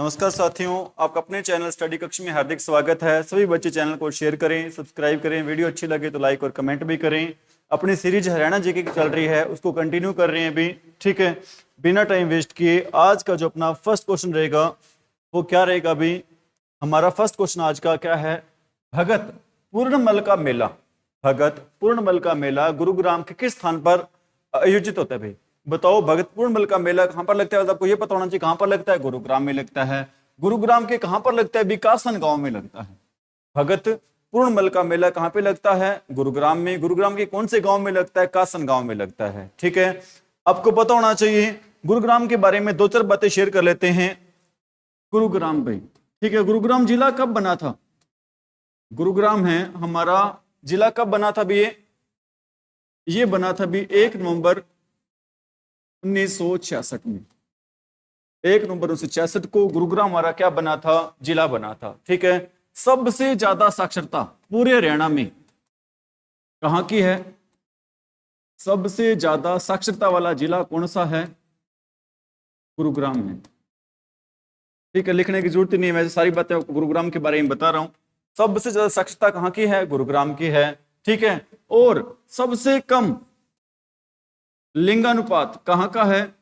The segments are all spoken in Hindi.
नमस्कार साथियों, आपका अपने चैनल स्टडी कक्ष में हार्दिक स्वागत है। सभी बच्चे चैनल को शेयर करें, सब्सक्राइब करें, वीडियो अच्छी लगे तो लाइक और कमेंट भी करें। अपनी सीरीज हरियाणा जीके की चल रही है, उसको कंटिन्यू कर रहे हैं अभी। ठीक है, बिना टाइम वेस्ट किए आज का जो अपना फर्स्ट क्वेश्चन रहेगा वो क्या रहेगा। अभी हमारा फर्स्ट क्वेश्चन आज का क्या है, भगत पूर्णमल का मेला। भगत पूर्णमल का मेला गुरुग्राम के किस स्थान पर आयोजित होता है? भाई बताओ, भगत पूर्णमल का मेला कहां पर लगता है? आपको ये पता होना चाहिए कहां पर लगता है। गुरुग्राम में लगता है। गुरुग्राम के कहां पर लगता है? बीकासन गांव में लगता है। भगत पूर्णमल का मेला कहां पे लगता है? गुरुग्राम में। गुरुग्राम के कौन से गांव में लगता है? कासन गांव में लगता है। ठीक है, आपको पता होना चाहिए। गुरुग्राम के बारे में दो चार बातें शेयर कर लेते हैं। गुरुग्राम भाई, ठीक है, गुरुग्राम जिला कब बना था? गुरुग्राम है हमारा जिला कब बना था भी? ये बना था भी 1 नवंबर 1966 में। 1 नवंबर 1966 को गुरुग्राम हमारा क्या बना था? जिला बना था। ठीक है, सबसे ज्यादा साक्षरता पूरे हरियाणा में कहां की है? सबसे ज्यादा साक्षरता वाला जिला कौन सा है? गुरुग्राम है। ठीक है, लिखने की जरूरत ही नहीं है, मैं सारी बातें आपको गुरुग्राम के बारे में बता रहा हूं। सबसे ज्यादा साक्षरता कहां की है? गुरुग्राम की है। ठीक है, और सबसे कम लिंगानुपात कहां का है?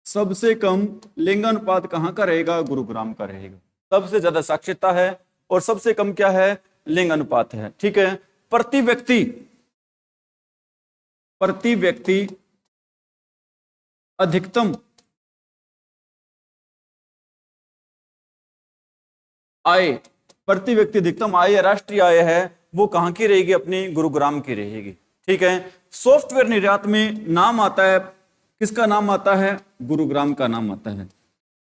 सबसे कम लिंगानुपात कहां का रहेगा? गुरुग्राम का रहेगा। सबसे ज्यादा साक्षरता है और सबसे कम क्या है? लिंगानुपात है। ठीक है, प्रति व्यक्ति अधिकतम आय, प्रति व्यक्ति अधिकतम आय, राष्ट्रीय आय है, वो कहां की रहेगी? अपनी गुरुग्राम की रहेगी। ठीक है, सॉफ्टवेयर निर्यात में नाम आता है, किसका नाम आता है? गुरुग्राम का नाम आता है।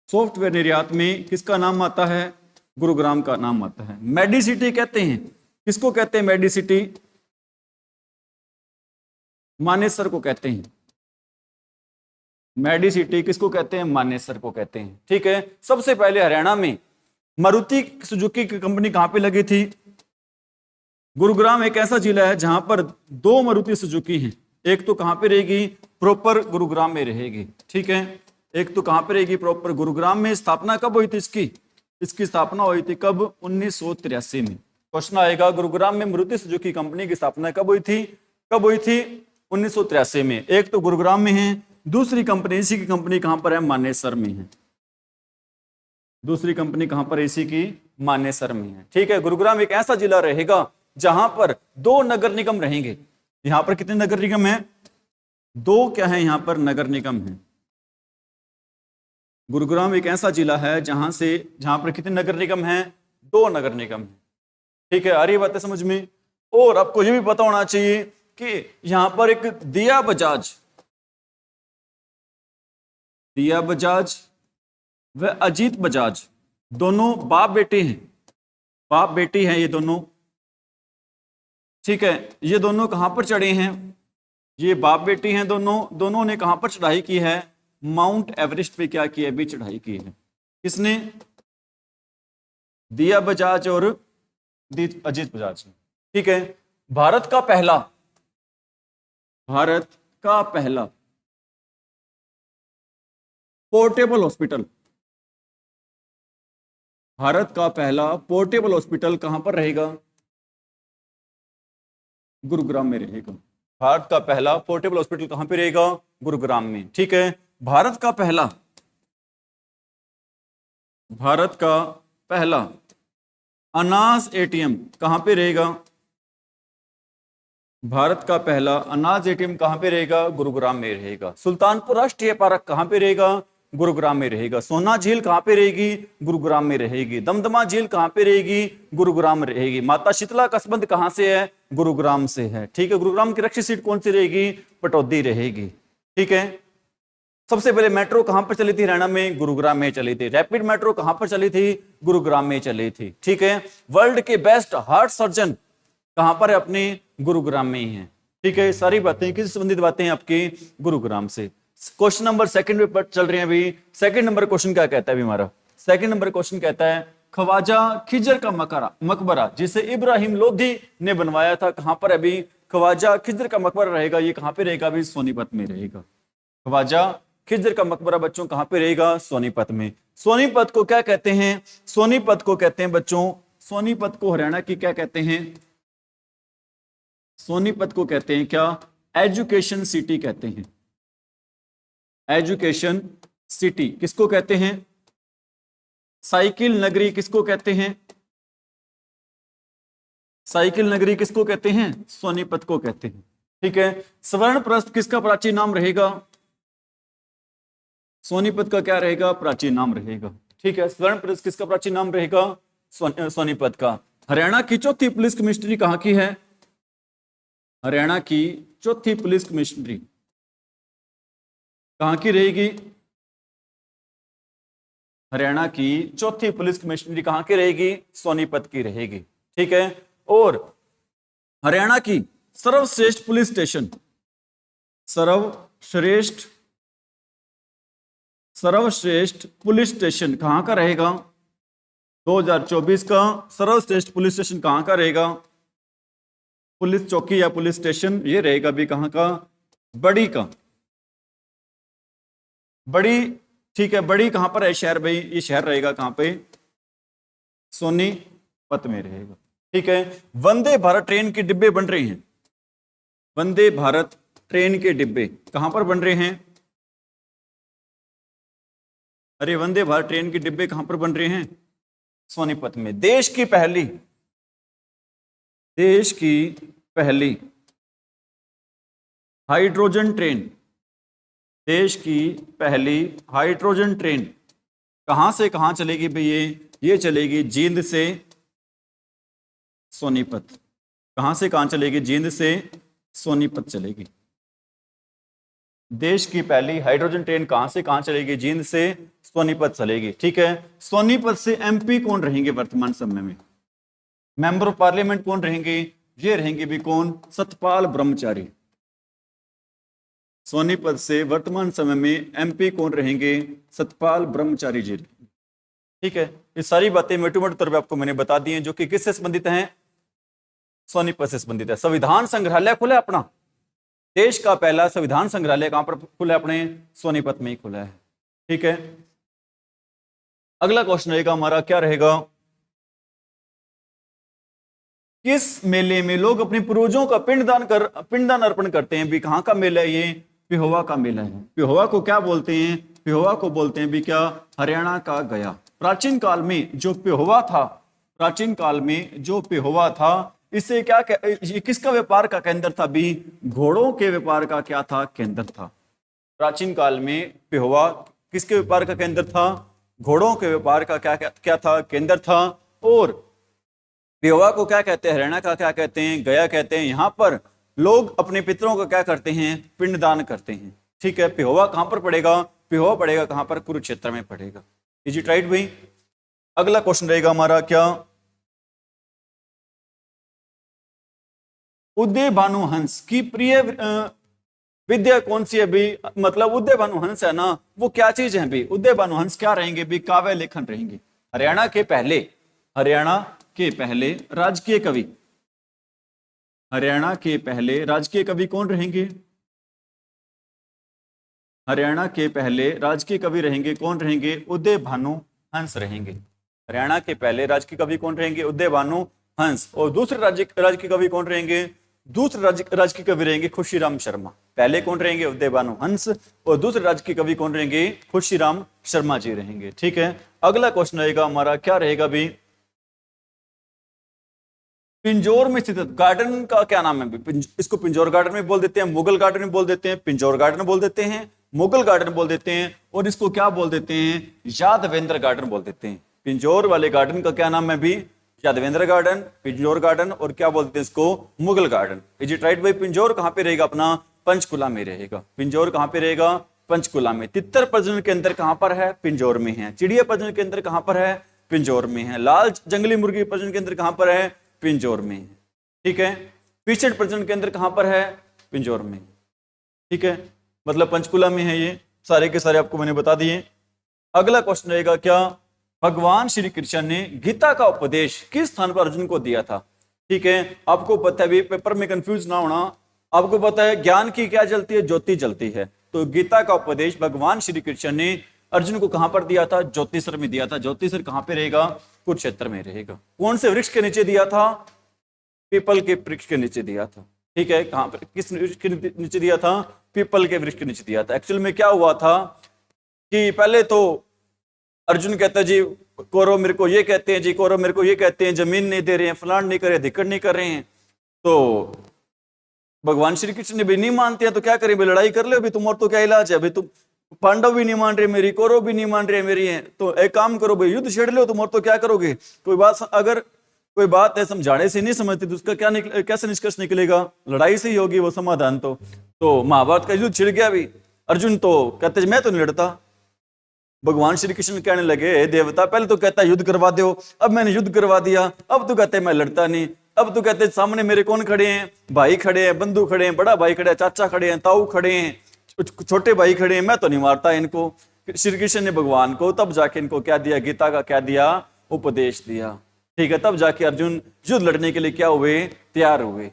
सॉफ्टवेयर निर्यात में किसका नाम आता है? गुरुग्राम का नाम आता है। मेडिसिटी कहते हैं, किसको कहते हैं? मेडिसिटी मानेसर को कहते हैं। मेडिसिटी किसको कहते हैं? मानेसर को कहते हैं। ठीक है, सबसे पहले हरियाणा में मारुति सुजुकी की कंपनी कहां पे लगी थी? गुरुग्राम एक ऐसा जिला है जहां पर 2 मारुति सुजुकी हैं। एक तो कहां पे रहेगी? प्रॉपर गुरुग्राम में रहेगी। ठीक है, एक तो कहां पे रहेगी? प्रॉपर गुरुग्राम में। स्थापना कब हुई थी इसकी? इसकी स्थापना हुई थी कब? 1983 में। क्वेश्चन आएगा, गुरुग्राम में मारुति सुजुकी कंपनी की स्थापना कब हुई थी? कब हुई थी? 1983 में। एक तो गुरुग्राम में है, दूसरी कंपनी इसी की कंपनी कहां पर है? मानेसर में है। दूसरी कंपनी कहां पर? इसी की मानेसर में है। ठीक है, गुरुग्राम एक ऐसा जिला रहेगा जहां पर 2 नगर निगम रहेंगे। यहां पर कितने नगर निगम हैं? 2 क्या है? यहां पर नगर निगम है। गुरुग्राम एक ऐसा जिला है जहां पर कितने नगर निगम हैं? 2 नगर निगम है। ठीक है, आ रही बातें समझ में? और आपको यह भी पता होना चाहिए कि यहां पर एक दिया बजाज व अजीत बजाज दोनों बाप बेटे हैं। बाप बेटी हैं ये दोनों। ठीक है, ये दोनों कहां पर चढ़े हैं? ये बाप बेटी हैं दोनों ने कहां पर चढ़ाई की है? माउंट एवरेस्ट पे क्या की है? भी चढ़ाई की है। किसने? दिया बजाज और अजीत बजाज ने। ठीक है, भारत का पहला पोर्टेबल हॉस्पिटल, भारत का पहला पोर्टेबल हॉस्पिटल कहां पर रहेगा? गुरुग्राम में रहेगा। भारत का पहला पोर्टेबल हॉस्पिटल कहां पे रहेगा? गुरुग्राम में। ठीक है, भारत का पहला अनाज एटीएम कहां पे रहेगा? भारत का पहला अनाज एटीएम कहां पे रहेगा? गुरुग्राम में रहेगा। सुल्तानपुर राष्ट्रीय पार्क कहां पे रहेगा? गुरुग्राम में रहेगा। सोना झील कहां पे रहेगी? गुरुग्राम में रहेगी। दमदमा झील कहां पे रहेगी? गुरुग्राम में रहेगी। माता शीतला का संबंध कहां से है? गुरुग्राम से है। ठीक है, गुरुग्राम की रक्षी सीट कौन सी रहेगी? पटौदी रहेगी। ठीक है, सबसे पहले मेट्रो कहां पर चली थी हरियाणा में? गुरुग्राम में चली थी। रैपिड मेट्रो कहां पर चली थी? गुरुग्राम में चली थी। ठीक है, वर्ल्ड के बेस्ट हार्ट सर्जन कहां पर है? अपने गुरुग्राम में ही है। ठीक है, सारी बातें किस संबंधित बातें हैं? आपके गुरुग्राम से। क्वेश्चन नंबर 2 पे चल रहे हैं अभी। 2 नंबर क्वेश्चन क्या कहता है अभी हमारा? 2 नंबर क्वेश्चन कहता है, ख्वाजा खिजर का मकबरा जिसे इब्राहिम लोधी ने बनवाया था, कहां पर अभी? ख्वाजा खिजर का मकबरा रहेगा, ये कहां पे रहेगा? अभी सोनीपत में रहेगा। ख्वाजा खिजर का मकबरा बच्चों कहां पे रहेगा? सोनीपत में। सोनीपत को क्या कहते हैं? सोनीपत को कहते हैं बच्चों, सोनीपत को हरियाणा की क्या कहते हैं? सोनीपत को कहते हैं क्या? एजुकेशन सिटी कहते हैं। एजुकेशन सिटी किसको कहते हैं? साइकिल नगरी किसको कहते हैं? साइकिल नगरी किसको कहते हैं? सोनीपत को कहते हैं। ठीक है। स्वर्णप्रस्थ किसका प्राचीन नाम रहेगा? सोनीपत का क्या रहेगा? प्राचीन नाम रहेगा। ठीक है। स्वर्णप्रस्थ किसका प्राचीन नाम रहेगा? सोनीपत का। हरियाणा की चौथी पुलिस कमिश्नरी कहां की है? हरियाणा की चौथी पुलिस कमिश्नरी कहां की रहेगी? हरियाणा की चौथी पुलिस कमिश्नरी कहां की रहेगी? सोनीपत की रहेगी। ठीक है। और हरियाणा की सर्वश्रेष्ठ पुलिस स्टेशन, सर्वश्रेष्ठ पुलिस स्टेशन कहां का रहेगा? 2024 का सर्वश्रेष्ठ पुलिस स्टेशन कहां का रहेगा? पुलिस चौकी या पुलिस स्टेशन ये रहेगा भी कहां का? बड़ी का। बड़ी। ठीक है। बड़ी कहां पर है शहर भाई? ये शहर रहेगा कहां पे? सोनीपत में रहेगा। ठीक है। वंदे भारत ट्रेन के डिब्बे बन रहे हैं। वंदे भारत ट्रेन के डिब्बे कहां पर बन रहे हैं? अरे वंदे भारत ट्रेन के डिब्बे कहां पर बन रहे हैं? सोनीपत में। देश की पहली हाइड्रोजन ट्रेन, देश की पहली हाइड्रोजन ट्रेन कहां से कहां चलेगी भैया? ये चलेगी जींद से सोनीपत। कहां से कहां चलेगी? जींद से सोनीपत चलेगी। देश की पहली हाइड्रोजन ट्रेन कहां से कहां चलेगी? जींद से सोनीपत चलेगी। ठीक है। सोनीपत से एमपी कौन रहेंगे वर्तमान समय में? मेंबर ऑफ पार्लियामेंट कौन रहेंगे? ये रहेंगे भी कौन? सतपाल ब्रह्मचारी। सोनीपत से वर्तमान समय में एमपी कौन रहेंगे? सतपाल ब्रह्मचारी जी। ठीक है। ये सारी बातें मोटे मोटे तौर पे आपको मैंने बता दी हैं, जो कि किससे संबंधित हैं? सोनीपत से संबंधित है। संविधान संग्रहालय खुला है अपना, देश का पहला संविधान संग्रहालय कहां पर खुला है? अपने सोनीपत में ही खुला है। ठीक है। अगला क्वेश्चन रहेगा हमारा, क्या रहेगा? किस मेले में लोग अपने पूर्वजों का पिंडदान अर्पण करते हैं? भी कहां का मेला है ये? पिहोवा का मेला है। पिहोवा को क्या बोलते हैं? पिहोवा को बोलते हैं भी क्या? हरियाणा का गया। प्राचीन काल में जो पिहोवा था, प्राचीन काल में जो पिहोवा था, इससे क्या ये किसका व्यापार का केंद्र था? भी घोड़ों के व्यापार का क्या था? केंद्र था। प्राचीन काल में पिहोवा किसके व्यापार का केंद्र था? घोड़ों के व्यापार का क्या था? केंद्र था। और पिहोवा को क्या कहते हैं? हरियाणा का क्या कहते हैं? गया कहते हैं। यहां पर लोग अपने पितरों का क्या करते हैं? पिंडदान करते हैं। ठीक है। पिहोवा कहां पर पड़ेगा? पिहोवा पड़ेगा कहां पर? कुरुक्षेत्र में पड़ेगा। इज इट राइट भाई? अगला क्वेश्चन रहेगा हमारा, क्या? उदय भानु हंस की प्रिय विद्या कौन सी है भी? मतलब उदय भानु हंस है ना, वो क्या चीज है भी? उदय भानु हंस क्या रहेंगे भी? काव्य लेखन रहेंगे। हरियाणा के पहले राजकीय कवि, हरियाणा के पहले राजकीय कवि कौन रहेंगे? हरियाणा के पहले राजकीय कवि रहेंगे कौन रहेंगे? उदय भानु हंस रहेंगे। हरियाणा के पहले राजकीय कवि कौन रहेंगे? उदय भानु हंस। और दूसरे राजकीय कवि कौन रहेंगे? दूसरे राजकीय कवि रहेंगे खुशीराम शर्मा। पहले कौन रहेंगे? उदय भानु हंस। और दूसरे राजकीय कवि कौन रहेंगे? खुशीराम शर्मा जी रहेंगे। ठीक है। अगला क्वेश्चन रहेगा हमारा, क्या रहेगा भी? पिंजौर में स्थित गार्डन का क्या नाम है? इसको पिंजौर गार्डन में बोल देते हैं, मुगल गार्डन में बोल देते हैं, पिंजौर गार्डन बोल देते हैं, मुगल गार्डन बोल देते हैं, और इसको क्या बोल देते हैं? यादवेंद्र गार्डन बोल देते हैं। पिंजौर वाले गार्डन का क्या नाम है भी? यादवेंद्र गार्डन, पिंजौर गार्डन, और क्या बोलते हैं इसको? Mughal garden. Is it right भाई? पिंजौर कहां पे रहेगा अपना? पंचकुला में रहेगा। पिंजौर कहां पे रहेगा? पंचकुला में। तितर प्रजनन केंद्र कहां पर है? पिंजौर में है। चिड़िया प्रजनन केंद्र कहां पर है? पिंजौर में है। लाल जंगली मुर्गी प्रजनन केंद्र कहां पर है? पिंजौर में है। ठीक है। पीछड़ प्रजनन केंद्र कहां पर है? पिंजौर में। ठीक है। मतलब पंचकुला में है। ये सारे के सारे आपको मैंने बता दिए। अगला क्वेश्चन रहेगा, क्या? भगवान श्री कृष्ण ने गीता का उपदेश किस स्थान पर अर्जुन को दिया था? ठीक है। आपको पता है, पेपर में कंफ्यूज ना होना, आपको पता है ज्ञान की क्या जलती है? ज्योति जलती है। तो गीता का उपदेश भगवान श्री कृष्ण ने अर्जुन को कहां पर दिया था? ज्योतिषर में दिया था। ज्योतिषर कहां पे रहेगा? कुरुक्षेत्र में रहेगा। कौन से वृक्ष के नीचे दिया था? पीपल के वृक्ष के नीचे दिया था। ठीक है, कहां पर, किस वृक्ष के नीचे दिया था? पीपल के वृक्ष के नीचे दिया था। एक्चुअल में क्या हुआ था कि पहले तो अर्जुन कहता है जी कौरव मेरे को ये कहते हैं, जी कौरव मेरे को ये कहते हैं, जमीन नहीं दे रहे हैं, फलान नहीं कर रहे, धिक्कड़ नहीं कर रहे हैं। तो भगवान श्री कृष्ण ने भी नहीं मानते हैं तो क्या करें, लड़ाई कर ले अभी तुम, और तो क्या इलाज है? अभी तुम पांडव भी नहीं मान रहे मेरी, कौरव भी नहीं मान रहे मेरी है, तो एक काम करो भाई, युद्ध छेड़ लो तुम, और तो क्या करोगे? कोई बात अगर कोई बात है समझाने से नहीं समझती तो उसका क्या कैसे निष्कर्ष निकलेगा? लड़ाई से ही होगी वो समाधान। तो महाभारत का युद्ध छिड़ गया। भी अर्जुन तो कहते मैं तो नहीं लड़ता। भगवान श्री कृष्ण कहने लगे देवता पहले तो कहता युद्ध करवा दो, अब मैंने युद्ध करवा दिया, अब तो कहते मैं लड़ता नहीं, अब तो कहते सामने मेरे कौन खड़े हैं? भाई खड़े हैं, बंधु खड़े हैं, बड़ा भाई खड़े हैं, चाचा खड़े हैं, ताऊ खड़े हैं, छोटे भाई खड़े हैं, मैं तो नहीं मारता इनको। श्री कृष्ण ने भगवान को तब जाके इनको क्या दिया? गीता का क्या दिया? उपदेश दिया। ठीक है, तब जाके अर्जुन युद्ध लड़ने के लिए क्या हुए? तैयार हुए।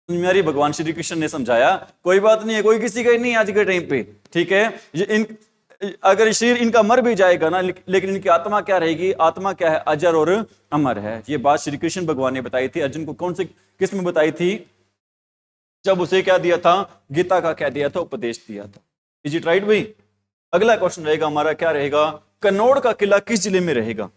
मेरी भगवान श्री कृष्ण ने समझाया कोई बात नहीं है, कोई किसी का ही नहीं आज के टाइम पे। ठीक है, अगर शरीर इनका मर भी जाएगा ना, लेकिन इनकी आत्मा क्या रहेगी? आत्मा क्या है? अजर और अमर है। ये बात श्री कृष्ण भगवान ने बताई थी अर्जुन को। कौन से किस में बताई थी? जब उसे क्या दिया था? गीता का क्या दिया था? उपदेश दिया था। इज इट राइट भाई? अगला क्वेश्चन रहेगा हमारा, क्या रहेगा? कन्नौड़ का किला किस जिले में रहेगा?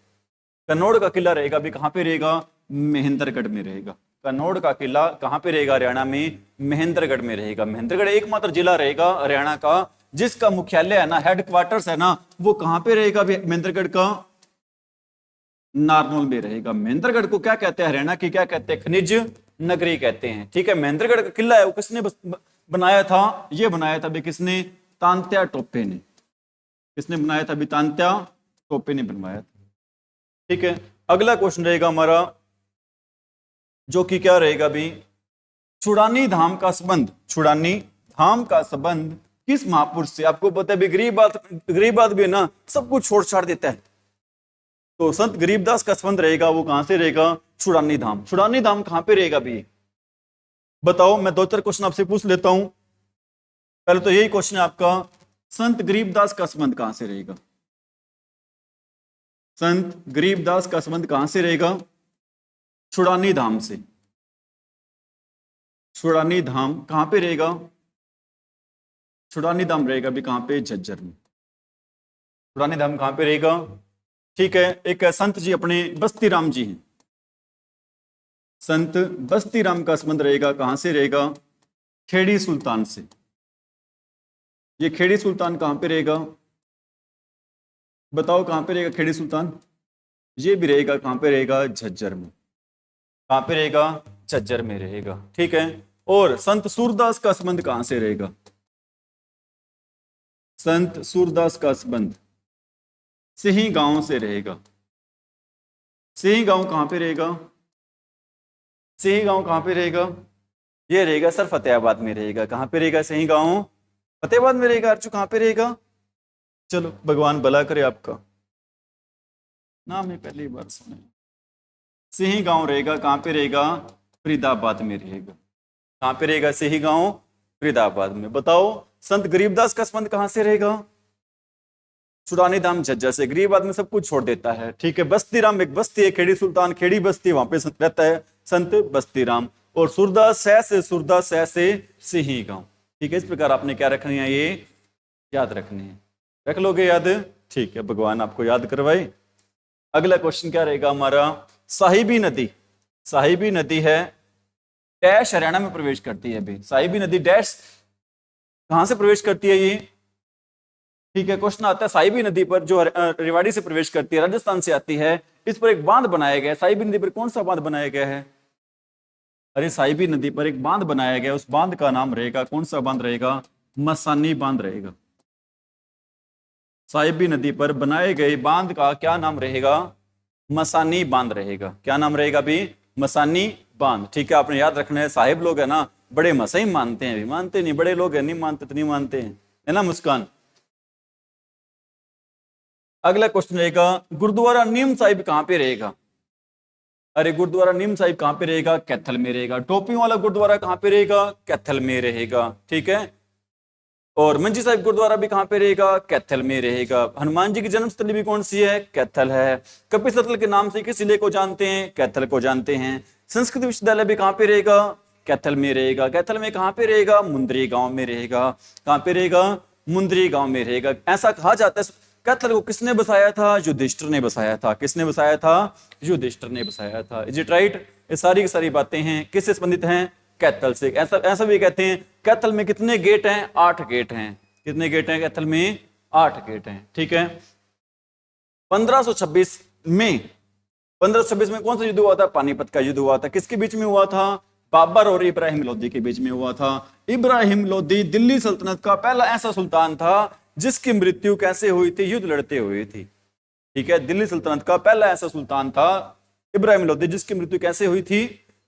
कन्नौड़ का किला रहेगा भी कहां पे रहेगा? महेंद्रगढ़ में रहेगा। कन्नौड़ का किला कहां पे रहेगा? हरियाणा में महेंद्रगढ़ में रहेगा। महेंद्रगढ़ एकमात्र जिला रहेगा हरियाणा का जिसका मुख्यालय है ना, हेडक्वार्टर्स है ना, वो कहां पे रहेगा? महेंद्रगढ़ का नारनौल में रहेगा। महेंद्रगढ़ को क्या कहते हैं? हरियाणा की क्या कहते हैं? खनिज नगरी कहते हैं। ठीक है, महेंद्रगढ़ का किला है वो किसने बनाया था? ये बनाया था भी किसने? तांत्या टोपे ने। किसने बनाया था? भी तांत्या टोपे ने बनवाया था। ठीक है, अगला क्वेश्चन रहेगा हमारा जो कि क्या रहेगा भी? छुड़ानी धाम का संबंध, छुड़ानी धाम का संबंध किस महापुरुष से? आपको पता है भी गरीब बात भी ना सब कुछ छोड़ छाड़ देता है। तो संत गरीबदास का संबंध रहेगा वो कहां से रहेगा? छुड़ानी धाम। छुड़ानी धाम कहां पे रहेगा भी? बताओ, मैं 2-4 क्वेश्चन आपसे पूछ लेता हूं। पहले तो यही क्वेश्चन है आपका, संत गरीबदास का संबंध कहां से रहेगा? संत गरीबदास का संबंध कहां से रहेगा? छुड़ानी धाम से। छुड़ानी धाम कहां पे रहेगा? छुड़ानी धाम रहेगा भी कहां पे? झज्जर में। छुड़ानी धाम कहां पे रहेगा? ठीक है, एक संत जी अपने बस्ती राम जी हैं। संत बस्ती राम का संबंध रहेगा कहां से रहेगा? खेड़ी सुल्तान से। ये खेड़ी सुल्तान कहां पे रहेगा? बताओ कहां पे रहेगा खेड़ी सुल्तान? ये भी रहेगा कहां पे रहेगा? झज्जर में। कहां पे रहेगा? झज्जर में रहेगा। ठीक है, और संत सूरदास का संबंध कहां से रहेगा? संत सूरदास का संबंध सिही गांव से रहेगा। सिही गांव कहां पे रहेगा? सिही गांव कहां पे रहेगा? ये रहेगा सर फतेहाबाद में रहेगा। कहां पे रहेगा सिही गांव? फतेहाबाद में रहेगा। अर्चू कहां पे रहेगा? चलो भगवान भला करे आपका, नाम है पहली बार सुने। सिही गांव रहेगा कहां पे रहेगा? फरीदाबाद में रहेगा। कहां पे रहेगा सिही गांव? फरीदाबाद में। बताओ संत गरीबदास का संबंध कहां से रहेगा? छुड़ानी धाम झज्जर से। गरीब आदमी सब कुछ छोड़ देता है। ठीक है, बस्ती राम एक बस्ती है, खेड़ी सुल्तान खेड़ी बस्ती, वहां पे संत रहता है संत बस्ती राम। और सूरदास से सिही गांव। ठीक है, इस प्रकार आपने क्या रखनी है? ये याद रखनी है। रख लोगे याद? ठीक है, भगवान आपको याद करवाए। अगला क्वेश्चन क्या रहेगा हमारा? साहिबी नदी। साहिबी नदी है डैश हरियाणा में प्रवेश करती है भी। साहिबी नदी डैश कहां से प्रवेश करती है ये? ठीक है, क्वेश्चन आता है साहिबी नदी पर जो रेवाड़ी से प्रवेश करती है, राजस्थान से आती है, इस पर एक बांध बनाया गया है। साहिबी नदी पर कौन सा बांध बनाया गया है? अरे साहिबी नदी पर एक बांध बनाया गया, उस बांध का नाम रहेगा, कौन सा बांध रहेगा? मसानी बांध रहेगा। साहिबी नदी पर बनाए गए बांध का क्या नाम रहेगा? मसानी बांध रहेगा। क्या नाम रहेगा भी? मसानी बांध। ठीक है, आपने याद रखना है। साहिब लोग है ना बड़े मसई मानते हैं, भी मानते नहीं, बड़े लोग है नहीं मानते तो नहीं मानते हैं, है ना मुस्कान? अगला क्वेश्चन रहेगा गुरुद्वारा नीम साहिब कहां पे रहेगा? अरे गुरुद्वारा नीम साहिब कहां पे रहेगा? कैथल में रहेगा। टोपियों वाला गुरुद्वारा कहां पे रहेगा? कैथल में रहेगा। ठीक है, और मंजी साहिब गुरुद्वारा भी कहां पे रहेगा? कैथल में रहेगा। हनुमान जी की जन्मस्थली भी कौन सी है? कैथल है। कपिल सतल के नाम से किस जिले को जानते हैं? कैथल को जानते हैं। संस्कृत विश्वविद्यालय भी कहां पे रहेगा? कैथल में रहेगा। कैथल में कहां पे रहेगा? मुंद्री गांव में रहेगा। कहां पे रहेगा? मुंद्री गांव में रहेगा। ऐसा कहा जाता है कैथल को किसने बसाया था? युधिष्ठिर ने बसाया था। किसने बसाया था? युधिष्ठिर ने बसाया था। Is it right? ये सारी की सारी बातें हैं किससे संबंधित हैं? कैथल से। ऐसा ऐसा भी कहते हैं कैथल में कितने गेट हैं? 8 गेट हैं। कितने गेट हैं कैथल में? 8 गेट हैं। ठीक है। 1526 में 1526 में कौन सा युद्ध हुआ था? पानीपत का युद्ध हुआ था। किसके बीच में हुआ था? बाबर और इब्राहिम लोदी के बीच में हुआ था। इब्राहिम लोदी दिल्ली सल्तनत का पहला ऐसा सुल्तान था जिसकी मृत्यु कैसे हुई थी? युद्ध लड़ते हुए थी। ठीक है। दिल्ली सल्तनत का पहला ऐसा सुल्तान था इब्राहिम लोदी जिसकी मृत्यु कैसे हुई थी?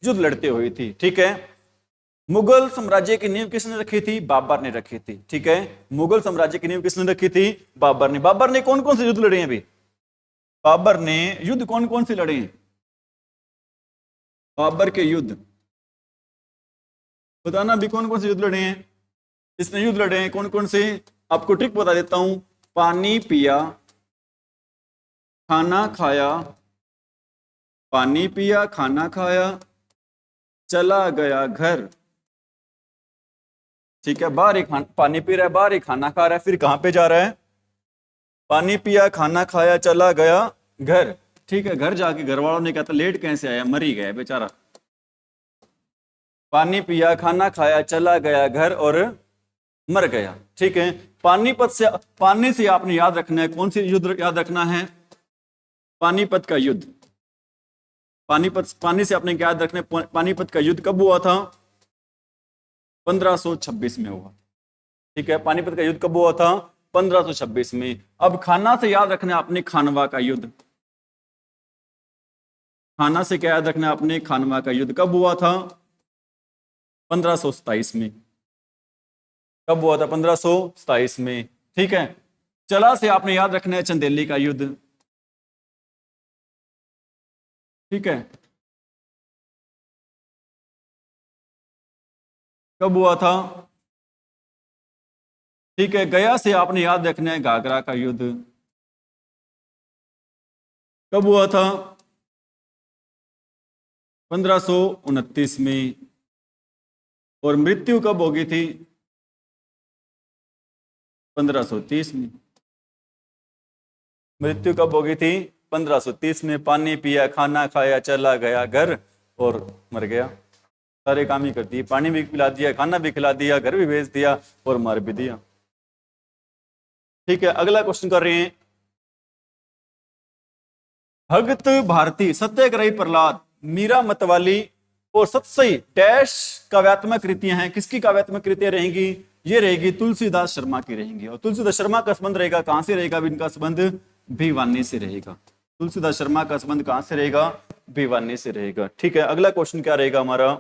युद्ध लड़ते हुई थी। ठीक है। मुगल साम्राज्य की नींव किसने रखी थी? बाबर ने रखी थी। ठीक है। मुगल साम्राज्य की नींव किसने रखी थी? बाबर ने। बाबर ने कौन कौन से युद्ध लड़े हैं? अभी बाबर ने युद्ध कौन कौन से लड़े हैं? बाबर के युद्ध बताना भी, कौन कौन से युद्ध लड़े हैं? इसने युद्ध लड़े हैं कौन कौन से? आपको ट्रिक बता देता हूं। पानी पिया, खाना खाया, पानी पिया, खाना खाया, चला गया घर। ठीक है। बाहर ही पानी पी रहा है, बाहर ही खाना खा रहा है, फिर कहां पे जा रहा है? पानी पिया, खाना खाया, चला गया घर। ठीक है। घर जाके घर वालों ने कहता लेट कैसे आया? मर ही गया बेचारा। पानी पिया, खाना खाया, चला गया घर और मर गया। ठीक है। पानीपत से, पानी से आपने याद रखना है कौन सी युद्ध याद रखना है? पानीपत का युद्ध। पानीपत, पानी से आपने क्या याद रखना है? पानीपत का युद्ध कब हुआ था? 1526 में हुआ। ठीक है। पानीपत का युद्ध कब हुआ था? 1526 में। अब खाना से याद रखना है आपने खानवा का युद्ध। खाना से क्या याद रखना है आपने? खानवा का युद्ध कब हुआ था? 1527 में। कब हुआ था? 1527 में। ठीक है। चला से आपने याद रखना है चंदेली का युद्ध। ठीक है। कब हुआ था? ठीक है। गया से आपने याद रखना है घाघरा का युद्ध। कब हुआ था? 1529 में। और मृत्यु कब होगी थी? 1530 में। मृत्यु कब होगी थी? 1530 में। पानी पिया, खाना खाया, चला गया घर और मर गया। सारे काम ही कर दिए, पानी भी पिला दिया, खाना भी खिला दिया, घर भी भेज दिया और मार भी दिया। ठीक है। अगला क्वेश्चन कर रहे हैं। भगत भारती, सत्याग्रही प्रहलाद, मीरा मतवाली और सतसई डैश काव्यात्मक कृतियां हैं। किसकी काव्यात्मक कृतियां रहेंगी? ये रहेगी तुलसीदास शर्मा की रहेंगी। और तुलसीदास शर्मा का संबंध रहेगा कहां से रहेगा? इनका संबंध भिवानी से रहेगा। तुलसीदास शर्मा का संबंध कहां से रहेगा? भिवानी से रहेगा। ठीक है। अगला क्वेश्चन क्या रहेगा हमारा?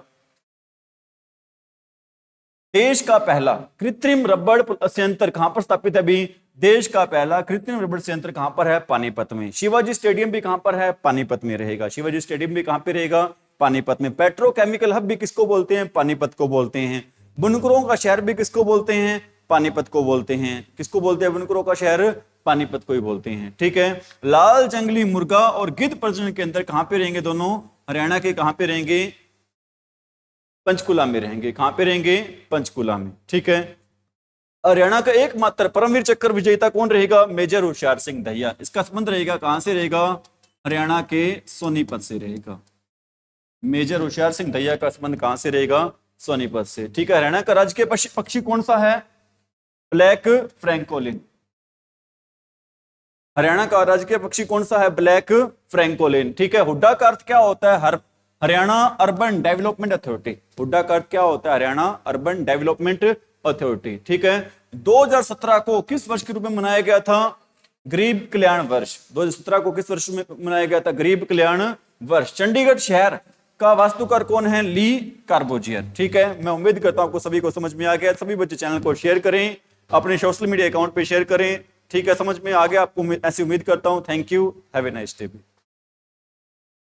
देश का पहला कृत्रिम रबड़ संयंत्र कहां पर स्थापित है? अभी देश का पहला कृत्रिम रबड़ संयंत्र कहां पर है? पानीपत में। शिवाजी स्टेडियम भी कहां पर है? पानीपत में रहेगा। शिवाजी स्टेडियम भी कहां पे रहेगा? पानीपत में। पेट्रोकेमिकल हब भी किसको बोलते हैं? पानीपत को बोलते हैं। बुनकरों का शहर भी किसको बोलते हैं? पानीपत को बोलते हैं। किसको बोलते हैं? बुनकरों का शहर पानीपत को ही बोलते हैं। ठीक है। लाल जंगली मुर्गा और गिद्ध प्रजनन के अंदर कहां पे रहेंगे दोनों? हरियाणा के कहां पे रहेंगे? पंचकुला में रहेंगे। कहां पे रहेंगे? पंचकुला में। ठीक है। हरियाणा का एकमात्र परमवीर चक्र विजेता कौन रहेगा? मेजर होशियार सिंह दहिया। इसका संबंध रहेगा कहां से रहेगा? हरियाणा के सोनीपत से रहेगा। मेजर होशियार सिंह दहिया का संबंध कहां से रहेगा? सोनीपत से। ठीक है। हरियाणा का राजकीय पक्षी कौन सा है? Black francolin. हरियाणा का राजकीय पक्षी कौन सा है? Black francolin. ठीक है। हुड्डा का अर्थ क्या होता है? Haryana urban development authority. Hooda का अर्थ क्या होता है? Haryana urban development authority. ठीक है। 2017 को किस वर्ष के रूप में मनाया गया था? गरीब कल्याण वर्ष। 2017 को किस वर्ष में मनाया गया था? गरीब कल्याण वर्ष। चंडीगढ़ शहर का वास्तुकार कौन है? ली कार्बोजियर। ठीक है। मैं उम्मीद करता हूं आपको सभी को समझ में आ गया। सभी बच्चे चैनल को शेयर करें, अपने सोशल मीडिया अकाउंट पे शेयर करें। ठीक है। समझ में आ गया आपको? ऐसी उम्मीद करता हूं। Thank you. Have a nice day.